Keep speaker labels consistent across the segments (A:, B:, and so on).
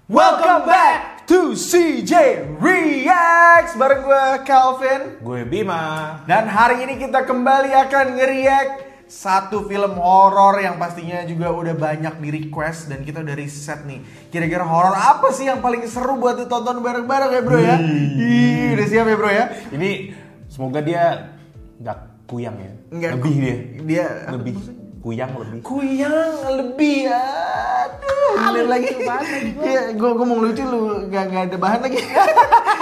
A: Welcome back to CJ Reacts bareng gue Calvin,
B: gue Bima.
A: dan hari ini kita kembali akan nge-react satu film horor yang pastinya juga udah banyak di request dan kita udah riset nih. Kira-kira horor apa sih yang paling seru buat ditonton bareng-bareng ya bro ya? Ih, udah siap ya bro ya?
B: Ini semoga dia nggak kuyang ya.
A: Nggak
B: lebih
A: dia
B: lebih kuyang lebih.
A: Kuyang lebih, aduh, bener lagi. Iya, gue mau lucu lu gak ada bahan lagi.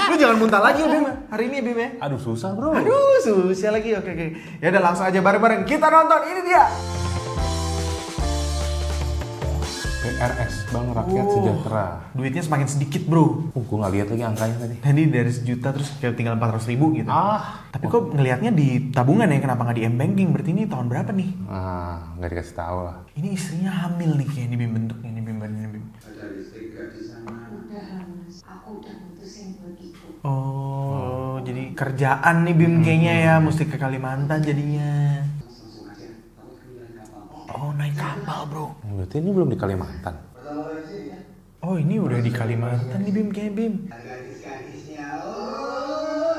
A: Lu jangan muntah lagi ya Bim, hari ini Bim ya.
B: Aduh susah bro.
A: Aduh susah lagi, oke. Ya udah langsung aja bareng-bareng kita nonton, ini dia.
B: PRS Bank Rakyat Sejahtera.
A: Duitnya semakin sedikit bro.
B: Gue nggak lihat lagi angkanya tadi.
A: Tadi dari 1 juta terus tinggal 400.000 gitu. Tapi kok ngelihatnya di tabungan ya, kenapa nggak di M-Banking? Berarti ini tahun berapa nih?
B: Nggak dikasih tahu lah.
A: Ini istrinya hamil nih kayak ini Bim, bentuknya ini Bim, badannya Bim.
C: Ada listrik gak di sana? Udah Mas, aku udah mutusin buat ibu.
A: Oh, jadi kerjaan nih Bim kayaknya ya, mesti ke Kalimantan jadinya.
C: Langsung aja, kamu tinggal kapal.
A: Oh, naik kapal bro.
B: Berarti ini belum di Kalimantan.
C: Pertama kali sih ya.
A: Oh, ini udah di Kalimantan nih Bim, kayak Bim.
C: Gadis-gadisnya.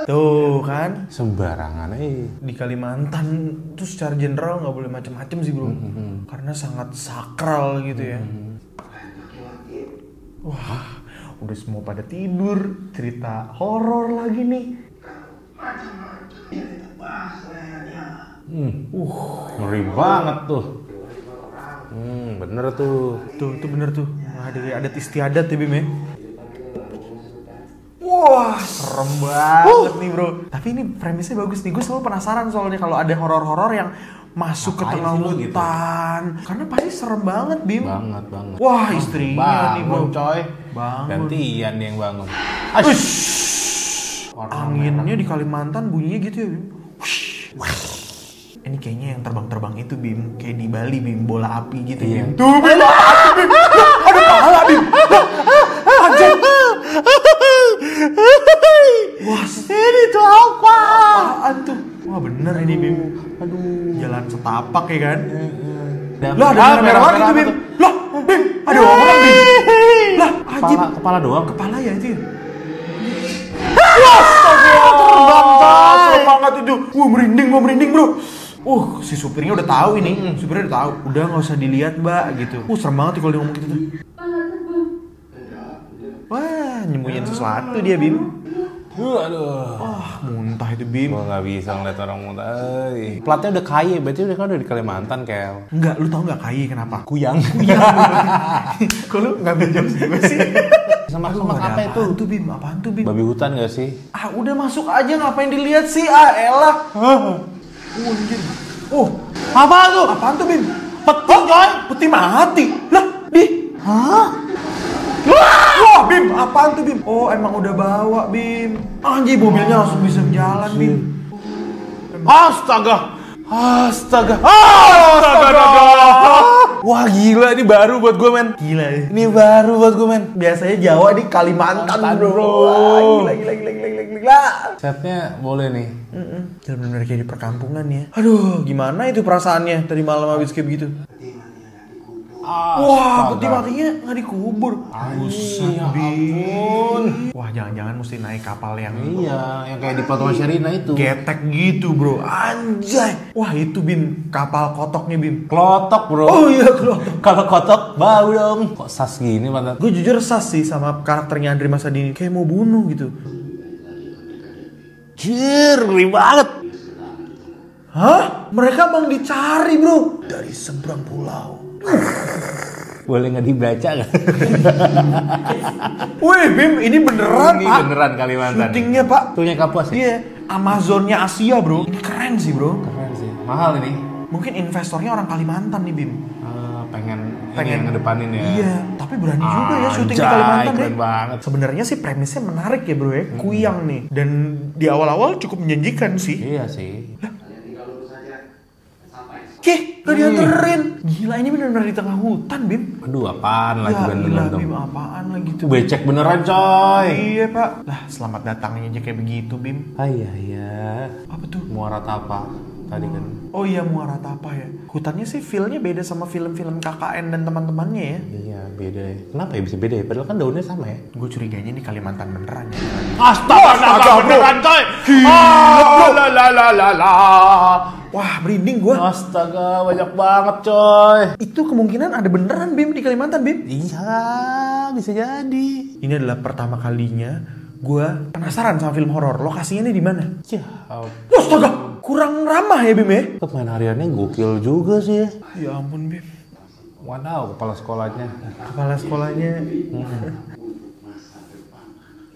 A: Tuh kan,
B: Sembarangan
A: di Kalimantan tuh secara general nggak boleh macam-macam sih bro, karena sangat sakral gitu ya. Wah, udah semua pada tidur, cerita horor lagi nih.
B: Ngeri banget tuh. Bener tuh.
A: Tuh bener tuh, ada adat istiadat ya Bim ya. Wah, serem banget nih bro. Tapi ini premisnya bagus nih, gue selalu penasaran soalnya kalau ada horor-horor yang masuk ke
B: Ngapain
A: tengah
B: sih lu gitu?
A: hutan, karena pasti serem banget Bim.
B: Banget.
A: Wah, istrinya nih bro.
B: Bangun coy.
A: Bangun.
B: Gantian dia yang bangun.
A: Anginnya di Kalimantan bunyinya gitu ya Bim. Ini kayaknya yang terbang-terbang itu Bim, kayak di Bali Bim, bola api gitu
B: Iya.
A: Bim. Tuh Bim, bola api Bim. Ada pahala Bim. Anjir. Wah, ini tuh apa? Apaan tuh? Wah bener ini Bim. Aduh, jalan setapak ya kan? Lah ada merah lagi tuh Bim. Lah Bim, ada orang Bim. Lah ajib.
B: Kepala doang.
A: Kepala ya itu ya? Wah, terbang coy. Semangat itu. Wah merinding bro. Si supirnya udah tahu ini. Supirnya udah tahu. Udah nggak usah dilihat mbak gitu. Serem banget kalau dia ngomong gitu tuh. Wah, nyembunyiin sesuatu dia Bim.
B: Aduh.
A: Muntah itu Bim.
B: Gue gak bisa ngeliat orang muda. Platnya udah kaya, berarti udah kan udah di Kalimantan, Kel.
A: Enggak, lu tau nggak KAI kenapa?
B: Kuyang.
A: Kok lu ngambil jam gue sih?
B: Sama
A: Aduh, ada
B: apa itu?
A: apaan tuh Bim? Apaan tuh Bim?
B: Babi hutan gak sih?
A: Udah masuk aja, ngapain dilihat sih? Elah. Anjir.
B: Apa tuh?
A: Apaan tuh Bim?
B: Peti coy.
A: Peti mati. Lah, Wah, Bim, apaan tuh Bim? Oh, emang udah bawa Bim. Anjir, mobilnya langsung bisa jalan Bim.
B: Astaga. Wah gila, ini baru buat gue men.
A: Gila ya.
B: Ini baru buat gue men.
A: Biasanya Jawa di Kalimantan bro. Wah, gila.
B: Setnya boleh nih.
A: Bener-bener kayak di perkampungan ya. Aduh, gimana itu perasaannya tadi malam habis kayak begitu? Wah, peti matinya nggak dikubur.
B: Ya ampun.
A: Wah, jangan-jangan mesti naik kapal yang
B: Iya, yang kayak di Pelabuhan Sherina itu.
A: getek gitu bro. Anjay. Wah, itu Bim, kapal kotoknya Bim.
B: Klotok bro.
A: Oh iya, klotok.
B: Kalau kotok bau dong. Kok sas gini mata?
A: Gue jujur sas sih sama karakternya Andri Masadini, kayak mau bunuh gitu.
B: Jir, ngeri banget.
A: Hah? Mereka bang dicari bro dari seberang pulau.
B: Boleh nggak dibaca nggak?
A: Wih Bim, ini beneran
B: Ini
A: pak.
B: beneran Kalimantan.
A: Syutingnya pak.
B: Tuhnya Kapuas ya?
A: Iya, Amazonnya Asia bro. Ini keren sih bro.
B: Keren sih. Mahal ini.
A: Mungkin investornya orang Kalimantan nih Bim.
B: Pengen ngedepanin ya.
A: Iya, tapi berani juga ya syuting di
B: Anjay,
A: Kalimantan
B: keren
A: deh.
B: banget.
A: Sebenarnya sih premisnya menarik ya bro ya, Kuyang nih. Dan di awal-awal cukup menjanjikan sih.
B: Iya sih.
C: Tinggal lurus aja sampai.
A: Gak dianterin. Gila, ini bener-bener di tengah hutan Bim.
B: Aduh apaan lagi
A: Ya
B: bener
A: gila
B: dong.
A: Bim, apaan lagi tuh?
B: Becek beneran coy.
A: Iya pak. Lah selamat datangnya aja kayak begitu Bim.
B: Iya.
A: Apa tuh?
B: Muara Tapa. tadi kan.
A: Oh iya, Muara Tapah ya. Hutannya sih feel-nya beda sama film-film KKN dan teman-temannya ya.
B: Iya, beda ya. Kenapa ya bisa beda ya? Padahal kan daunnya sama ya.
A: Gue curiganya ini Kalimantan beneran ya.
B: Astaga, beneran coy.
A: Wah, merinding gue.
B: Astaga, banyak banget coy.
A: Itu kemungkinan ada beneran Bim di Kalimantan, Bim.
B: Iya, bisa jadi.
A: Ini adalah pertama kalinya gue penasaran sama film horor. Lokasinya nih di mana?
B: Ya,
A: Astaga, kurang ramah ya Bim ya?
B: pemain hariannya gokil juga sih ya.
A: Ya ampun Bim.
B: Wadaw, kepala sekolahnya.
A: Kepala sekolahnya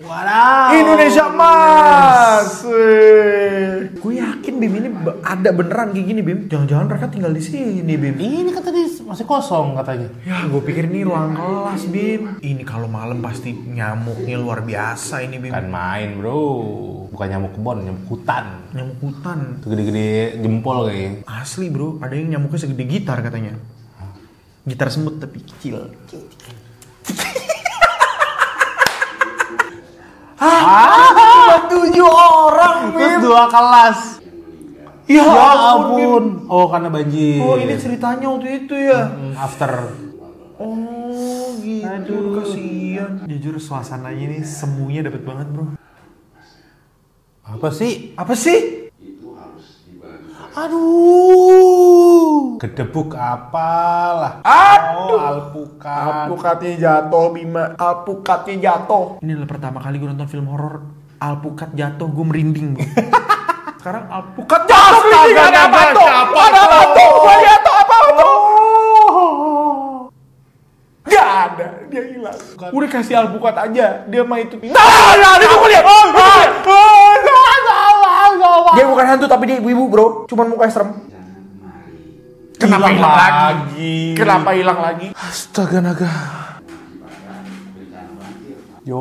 B: Wadaw.
A: Indonesia Emas. Gue yakin Bim ini ada beneran kayak gini Bim. Jangan-jangan mereka tinggal di sini Bim.
B: Ini kan tadi masih kosong katanya.
A: Ya gue pikir ini ruang kelas Bim. Ini kalau malam pasti nyamuknya luar biasa ini Bim.
B: Kan main bro. Bukan nyamuk kebon, nyamuk hutan.
A: Nyamuk hutan.
B: Itu gede-gede jempol kayaknya.
A: Asli bro, ada yang nyamuknya segede gitar katanya. Gitar semut tapi kecil. Cuma 7 orang
B: Terus
A: Bim.
B: 2 kelas.
A: Ya
B: Ya
A: ampun.
B: ampun. Oh karena banjir.
A: Oh ini ceritanya waktu itu ya.
B: After.
A: Oh gitu.
B: Aduh.
A: Kasian. Jujur suasananya ini semuanya dapet banget bro.
B: Apa sih?
A: Apa sih?
B: Aduh. Gedebuk apalah.
A: Aduh.
B: Oh, alpukat.
A: Alpukatnya jatuh Bima. Alpukatnya jatuh. Ini adalah pertama kali gue nonton film horor. Alpukat jatuh, gue merinding bro. Sekarang alpukat jatuh. Ada apa tuh? Ada apa tuh? Gue lihat tuh apa tuh? Gak ada, dia hilang. Udah kasih alpukat aja, dia mah itu. Nah, itu gue lihat. Dia bukan hantu tapi dia ibu-ibu bro, cuman mukanya serem. Kenapa hilang lagi? Kenapa hilang lagi?
B: Astaga naga. Yo.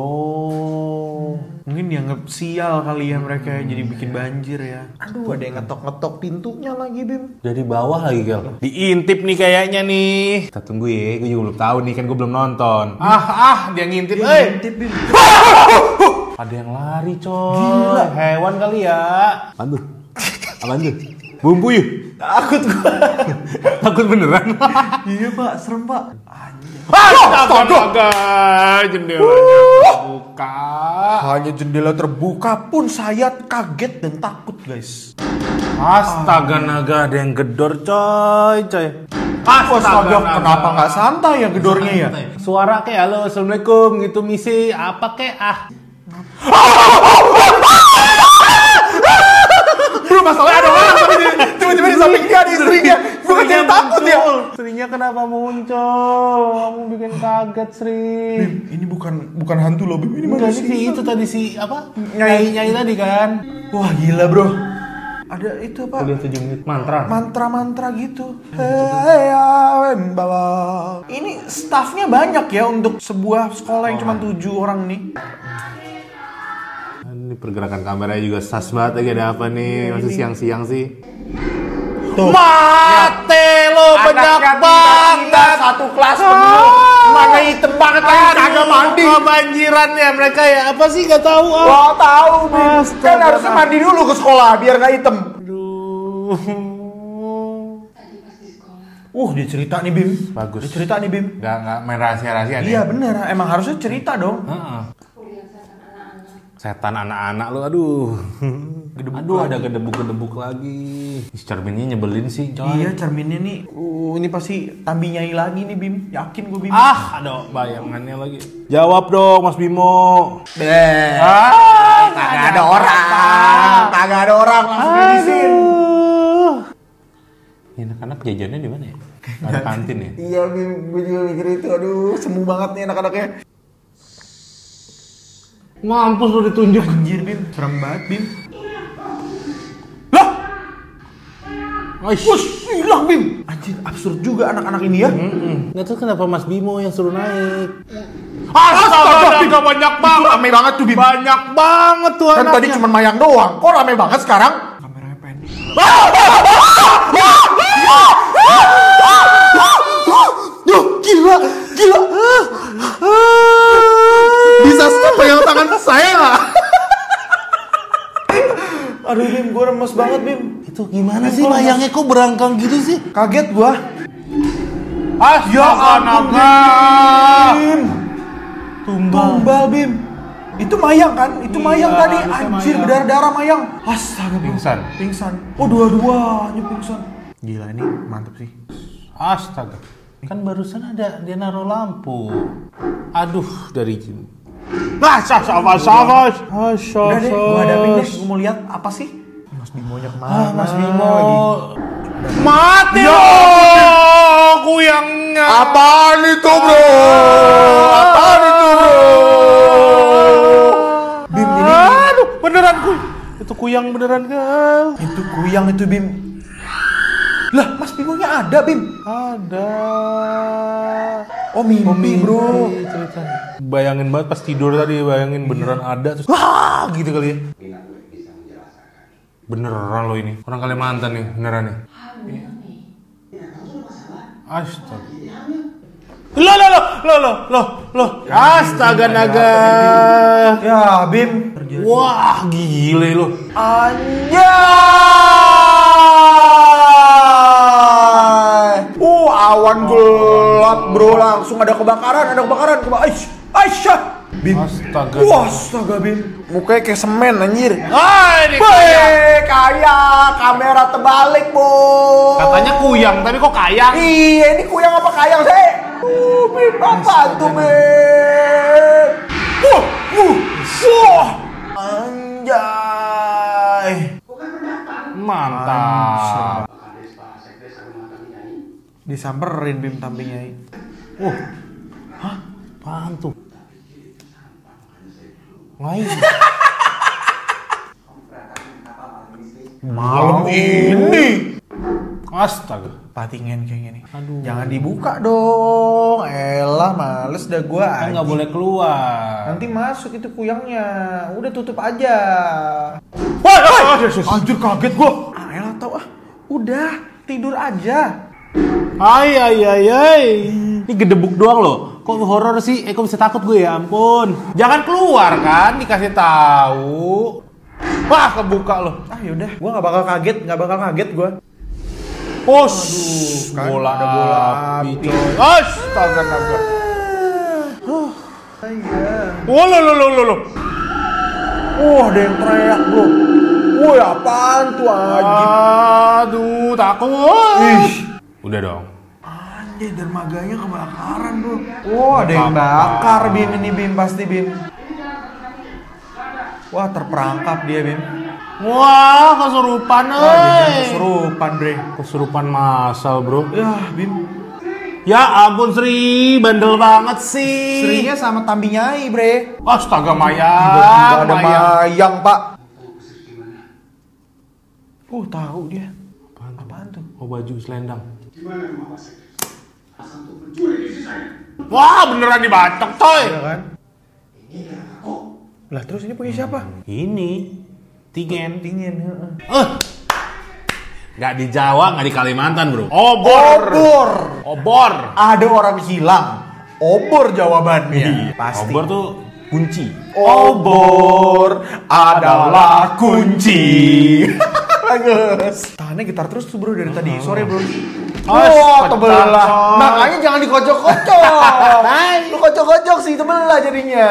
A: Mungkin dianggap sial kali ya mereka jadi bikin banjir ya. Aduh, ada yang ngetok-ngetok pintunya lagi Bim.
B: Dari bawah lagi Kel. Diintip nih kayaknya nih. Kita tunggu ya, gue juga belum tahu nih kan gue belum nonton. Dia ngintip.
A: Ngintip Bim.
B: Ada yang lari coy.
A: Gila.
B: Hewan kali ya. Apaan tuh? Apaan tuh? Bumbu yuk.
A: Takut gua.
B: Takut beneran.
A: Iya pak, serem pak. Anjir.
B: Astaga, jendelanya terbuka.
A: Hanya jendela terbuka pun saya kaget dan takut guys.
B: Astaga naga, ada yang gedor coy.
A: Astaga, kenapa nggak santai ya gedornya ya?
B: Suara kayak halo assalamualaikum gitu misi apa kayak
A: Bro, masalahnya ada orang tiba-tiba di samping dia ada istrinya. Gue jadi takut ya.
B: Srinya kenapa muncul? Kamu bikin kaget Sri.
A: Bim, ini bukan hantu loh Bim, ini
B: Enggak
A: manusia.
B: sih itu tadi si apa?
A: Nyai.
B: Nyai tadi kan.
A: Wah gila bro. Ada itu pak.
B: Kuliah 7 menit mantra.
A: Mantra-mantra gitu. Bawa. Ini staffnya banyak ya untuk sebuah sekolah yang cuma 7 orang nih.
B: Ini pergerakan kameranya juga sas banget lagi ada apa nih? Masih siang-siang sih.
A: Tuh.
B: Mate lo banyak banget.
A: Satu kelas penuh. Mana hitam banget lagi kagak mandi.
B: Kebanjiran ya mereka ya. Apa sih gak tahu ah.
A: Gak tahu Bim.
B: Astaga.
A: Kan harusnya mandi dulu ke sekolah biar gak hitam.
B: Aduh.
C: Tadi pas di sekolah.
A: Dia cerita nih Bim.
B: Bagus.
A: Dia cerita nih Bim.
B: Gak main rahasia-rahasia nih.
A: Iya bener, emang harusnya cerita dong.
B: Heeh.
C: Aku lihat setan anak-anak.
B: Setan anak-anak lu aduh. Aduh ada gedebuk-gedebuk lagi. Cerminnya nyebelin sih coy.
A: Iya cerminnya nih. Ini pasti Tambi Nyai lagi nih Bim. Yakin gue Bim.
B: Ada bayangannya lagi. Jawab dong Mas Bimo.
A: Kagak ada orang. Kagak ada orang langsung dirisin.
B: Aduh. Ini anak-anak jajannya di mana ya? Ada kantin ya?
A: Iya Bim, gue juga mikir itu. Aduh, semu banget nih anak-anaknya.
B: Mampus lu ditunjuk.
A: Anjir Bim, serem banget Bim. Lah! Hilang Bim. Anjir, absurd juga anak-anak ini ya.
B: Nggak tahu kenapa Mas Bimo yang suruh naik.
A: Astaga,
B: Bim. Banyak banget.
A: Rame banget tuh Bim.
B: Banyak banget tuh
A: Kan
B: anaknya.
A: tadi cuma mayang doang. Kok rame banget sekarang? Kameranya pendek. Gila. Bisa pegang tangan saya nggak? Aduh Bim, gue gue remes banget Bim.
B: Itu gimana sih layangnya kok berangkang gitu sih?
A: Kaget gue.
B: Astaga naga.
A: Bim. Tumbal Bim. Itu mayang kan? Itu mayang tadi. Anjir,
B: mayang.
A: berdarah-darah mayang. Astaga Bim.
B: Pingsan.
A: Oh, dua-duanya pingsan. Gila ini mantep sih.
B: Astaga. Kan barusan ada dia naruh lampu. Aduh, dari jin. Sabar.
A: Udah deh, gue hadapin deh. Gue mau lihat apa sih? Mas Bimonya kemana?
B: Mas Bimo
A: lagi?
B: mati lo kuyangnya.
A: Apaan itu bro? Apaan itu bro? Bim ini.
B: Aduh, beneran itu kuyang beneran kan?
A: Itu kuyang itu Bim. Lah, Mas Bimonya ada Bim?
B: Ada.
A: Oh mimpi bro.
B: Ceritanya. Bayangin banget pas tidur tadi, bayangin beneran ada terus wah gitu kali ya. Beneran lo ini. Orang Kalimantan nih, beneran nih. Astaga. Loh. Astaga naga.
A: Ya Bim.
B: Wah, gile lo.
A: Anjay. Awan gelap bro, langsung ada kebakaran. Aisyah. Bim.
B: Astaga.
A: Astaga Bim. Mukanya kayak semen anjir.
B: Ini
A: Kaya kamera terbalik, Bo.
B: katanya kuyang, tapi kok kayang?
A: Iya, ini kuyang apa kayang sih? Bim, apa tuh, Bim? Anjay.
B: Mantap.
A: Disamperin Bim tampingnya.
B: Hah? Apaan tuh? Lain.
A: Malam ini.
B: Astaga.
A: Patingan kayaknya nih.
B: Aduh.
A: Jangan dibuka dong. Elah, males dah gua.
B: Kan nggak boleh keluar.
A: Nanti masuk itu kuyangnya. Udah tutup aja. Anjir kaget gua. Elah tau Udah, tidur aja.
B: Ay. Ini gedebuk doang loh. Kok horor sih? Kok bisa takut gue ya ampun. Jangan keluar kan, dikasih tahu. Wah, kebuka loh.
A: Yaudah, gua nggak bakal kaget gua.
B: Kan
A: bola ada bola api.
B: coy. Astaga naga. Lo.
A: Ada yang teriak bro. Woi, apaan tuh anjing?
B: Aduh, takut. Udah dong.
A: Anjir, dermaganya kebakaran bro. Ada yang bakar Bim ini Bim, pasti Bim. Wah, terperangkap dia Bim.
B: Wah, kesurupan
A: Kesurupan bre.
B: Kesurupan masal bro.
A: Ya Bim.
B: Ya ampun Sri, bandel banget sih.
A: Srinya sama Tambi Nyai bre.
B: Astaga
A: Tiba-tiba ada mayang pak. Tahu dia. Apaan tuh?
B: Baju selendang. Wah, beneran dibacok coy.
A: Iya kan? Lah terus ini punya siapa?
B: Ini Tingen.
A: Heeh.
B: Nggak di Jawa, nggak di Kalimantan bro.
A: Obor. Ada orang hilang. Obor jawabannya. Pasti.
B: Obor tuh kunci.
A: Obor adalah kunci. Bagus. Tahannya gitar terus tuh bro dari tadi sore bro. Tebel lah. Makanya jangan dikocok-kocok. Lu kocok-kocok sih tebel lah jadinya.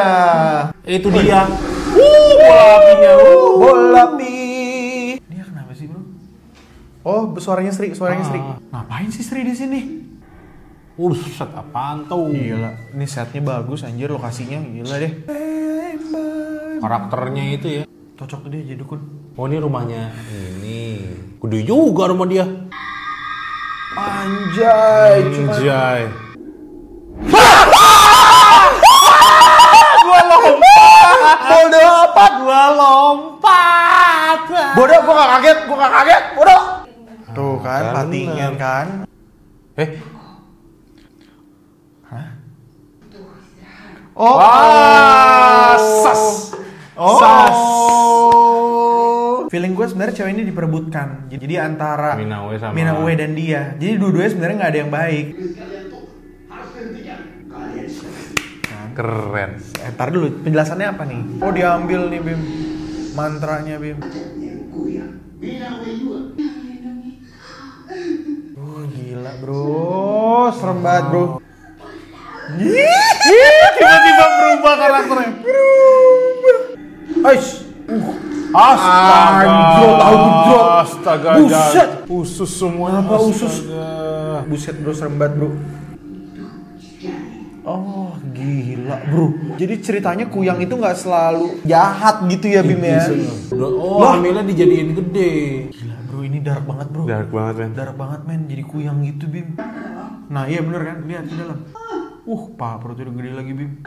B: Itu dia. Bola apinya.
A: Bola api. Dia kenapa sih bro? Suaranya Sri. Ngapain sih Sri di sini?
B: Set apaan tuh?
A: Gila, ini setnya bagus anjir, lokasinya gila deh.
B: Karakternya itu ya.
A: Cocok tuh dia jadi dukun.
B: Ini rumahnya ini. Gede juga rumah dia.
A: Anjay. Gua lompat. Bodoh, gua gak kaget. Bodoh. Tuh kan, patingan kan. Sas. Feeling gue sebenarnya cewek ini diperebutkan. Jadi antara Mina Uwe dan dia. Jadi dua-duanya sebenarnya nggak ada yang baik.
B: Keren.
A: Ntar dulu penjelasannya apa nih? Diambil nih Bim. Mantranya Bim. Oh, gila bro, serem banget bro.
B: Tiba-tiba berubah karakternya.
A: Aish.
B: Astaga.
A: Anjir,
B: Astaga.
A: Buset.
B: Usus semuanya.
A: Apa usus?
B: Astaga.
A: Buset bro, serem banget bro. Oh gila bro. Jadi ceritanya Kuyang itu nggak selalu jahat gitu ya Bim ya?
B: Oh, hamilnya dijadiin gede.
A: Gila bro, ini dark banget bro.
B: Dark banget, men.
A: Dark banget men, jadi Kuyang gitu Bim. Nah iya bener kan, lihat di dalam. Pak perutnya udah gede lagi Bim.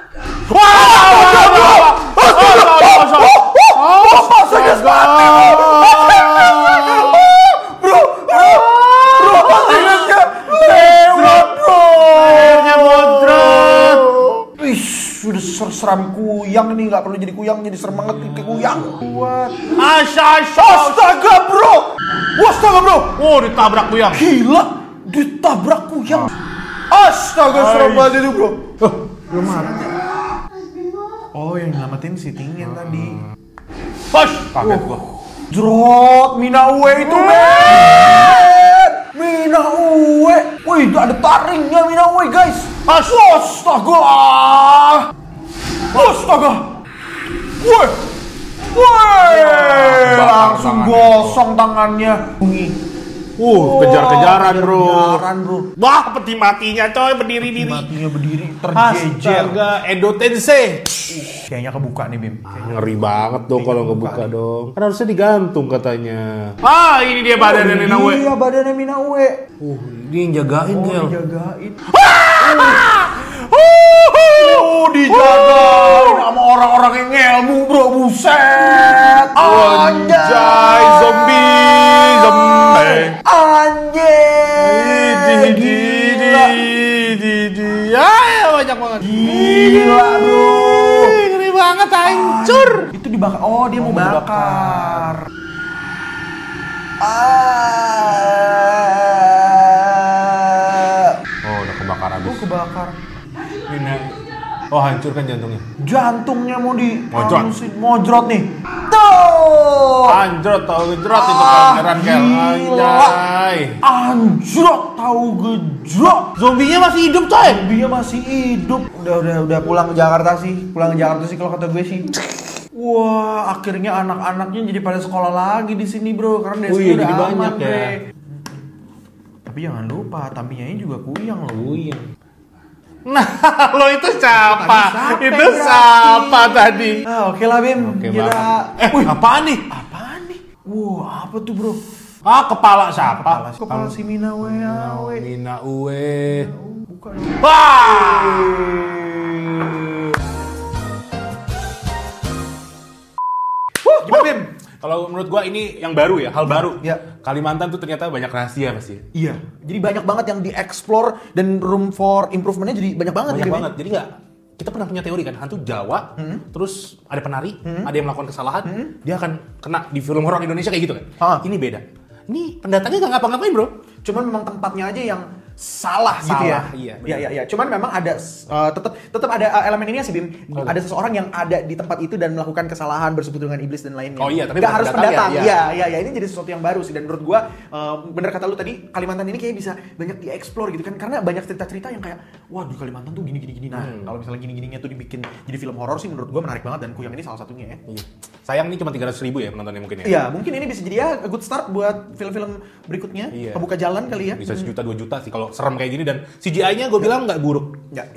A: Seram Kuyang ini, nggak perlu jadi Kuyang, jadi serem banget ke Kuyang. Kuat. Astaga bro. Astaga bro.
B: Oh, ditabrak Kuyang.
A: Gila, ditabrak Kuyang. Astaga, serem banget itu bro. Belum mati. Oh, yang nyelamatin si Tingen tadi.
B: Kaget gua.
A: Jrot, Mina Uwe itu men. Mina Uwe. Wih, ada taringnya Mina Uwe guys. Astaga. Astaga. Woi. Langsung gosong tangannya.
B: Kejar-kejaran bro.
A: Kejaran bro.
B: Wah, peti matinya coy, berdiri-diri.
A: Matinya berdiri terjejer.
B: Astaga, Edo Tensei.
A: Kayaknya kebuka nih Bim.
B: Ngeri banget dong kalau ngebuka dong. Kan harusnya digantung katanya. Ini dia badannya Mina Uwe.
A: Iya, badannya Mina Uwe.
B: Ini yang jagain Kel.
A: Dijagain. Dijagain sama orang-orang yang ngelmu bro, buset.
B: Anjay, zombie.
A: Anjay. Gila.
B: Ya, banyak banget.
A: Gila bro.
B: Ngeri banget, hancur.
A: Itu dibakar. Oh, dia mau bakar.
B: Oh, udah kebakar habis.
A: Oh, kebakar.
B: Ini. Oh, hancur kan jantungnya.
A: Jantungnya mau
B: Mojrot.
A: mojrot nih. Tuh.
B: Anjrot, tahu gejrot itu beneran Kel. Anjay.
A: Anjrot, tahu gejrot.
B: Zombinya masih hidup coy.
A: Zombinya masih hidup. Udah pulang ke Jakarta sih. Pulang ke Jakarta sih kalau kata gue sih. Wah, akhirnya anak-anaknya jadi pada sekolah lagi di sini, bro. Karena
B: iya,
A: udah
B: jadi
A: aman,
B: banyak ya.
A: bre. Tapi jangan lupa, tampingannya juga Kuyang loh.
B: Kuyang. Nah, lo itu siapa?
A: Tadi
B: Itu
A: berarti?
B: siapa tadi?
A: Oke lah, Bim.
B: Oke
A: Kita...
B: banget. Apaan nih?
A: Apaan nih? Wah, apa tuh, bro?
B: Kepala siapa?
A: Kepala si Mina Uwe.
B: Mina Uwe.
A: Bukan.
B: Wah!
A: Gimana, Bim?
B: Kalau menurut gua ini yang baru ya, hal baru.
A: Ya.
B: Kalimantan tuh ternyata banyak rahasia pasti.
A: Iya. Jadi banyak banget yang dieksplor dan room for improvementnya jadi banyak banget.
B: Banyak
A: ya, Bim?
B: banget. Jadi nggak, kita pernah punya teori kan, hantu Jawa, terus ada penari, ada yang melakukan kesalahan, dia akan kena di film horor Indonesia kayak gitu kan. Ini beda. Ini pendatangnya nggak ngapa-ngapain bro.
A: Cuman memang tempatnya aja yang salah gitu ya.
B: Iya.
A: Iya. Cuman memang ada tetap ada elemen ini sih Bim. Ada seseorang yang ada di tempat itu dan melakukan kesalahan bersekutu dengan iblis dan lainnya.
B: Oh iya, tapi
A: nggak harus pendatang.
B: ya.
A: Iya. Ini jadi sesuatu yang baru sih dan menurut gua bener kata lu tadi Kalimantan ini kayak bisa banyak dieksplor gitu kan karena banyak cerita-cerita yang kayak wah di Kalimantan tuh gini. Nah, kalau misalnya gini-gininya tuh dibikin jadi film horor sih menurut gua menarik banget dan Kuyang ini salah satunya ya.
B: Iya. Sayang nih cuma 300.000 ya penontonnya mungkin ya.
A: Iya, mungkin ini bisa jadi ya a good start buat film-film berikutnya.
B: Iya.
A: Kebuka jalan kali ya.
B: Bisa 1 juta 2 juta sih kalau serem kayak gini dan CGI-nya gue bilang nggak buruk.
A: Ya.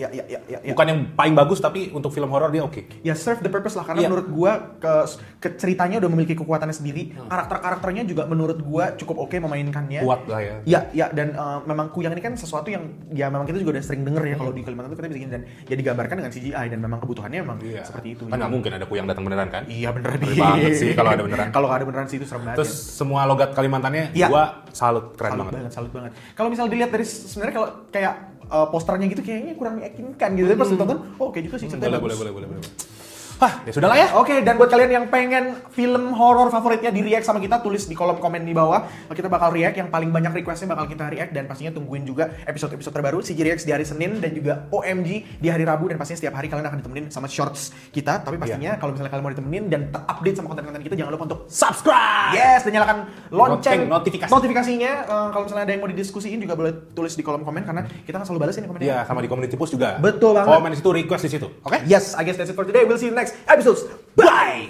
B: Bukan yang paling bagus tapi untuk film horor dia oke.
A: Ya serve the purpose lah karena
B: Iya.
A: menurut gua ke ceritanya udah memiliki kekuatannya sendiri. Karakter-karakternya juga menurut gua cukup oke memainkannya.
B: Kuat lah ya.
A: Ya dan memang Kuyang ini kan sesuatu yang ya memang kita juga udah sering denger ya kalau di Kalimantan itu kita bisa gini dan ya digambarkan dengan CGI dan memang kebutuhannya memang seperti itu.
B: Kan nggak mungkin ada kuyang datang beneran kan?
A: Iya bener
B: Ngeri banget sih kalau ada beneran.
A: Kalau ada beneran sih itu serem banget.
B: Terus semua logat Kalimantannya
A: Iya.
B: gua salut, keren banget.
A: Salut banget. Kalau misal dilihat dari sebenarnya kalau kayak posternya gitu kayaknya kurang meyakinkan gitu. Tapi pas ditonton, oh oke juga sih ceritanya bagus.
B: Boleh. Hah, ya sudahlah ya.
A: Oke, dan buat kalian yang pengen film horor favoritnya di react sama kita, tulis di kolom komen di bawah. Kita bakal react, yang paling banyak requestnya bakal kita react. Dan pastinya tungguin juga episode-episode terbaru CG Reacts di hari Senin dan juga OMG di hari Rabu. Dan pastinya setiap hari kalian akan ditemenin sama shorts kita. Tapi pastinya kalau misalnya kalian mau ditemenin dan terupdate sama konten-konten kita, jangan lupa untuk subscribe. Yes, dan nyalakan lonceng notifikasinya. Kalau misalnya ada yang mau didiskusiin juga boleh tulis di kolom komen, karena kita akan selalu balas ini komennya.
B: Iya, sama di community post juga.
A: Betul banget.
B: Komen di situ, request di situ. Oke?
A: Yes, I guess that's it for today. We'll see you next episodes. Bye!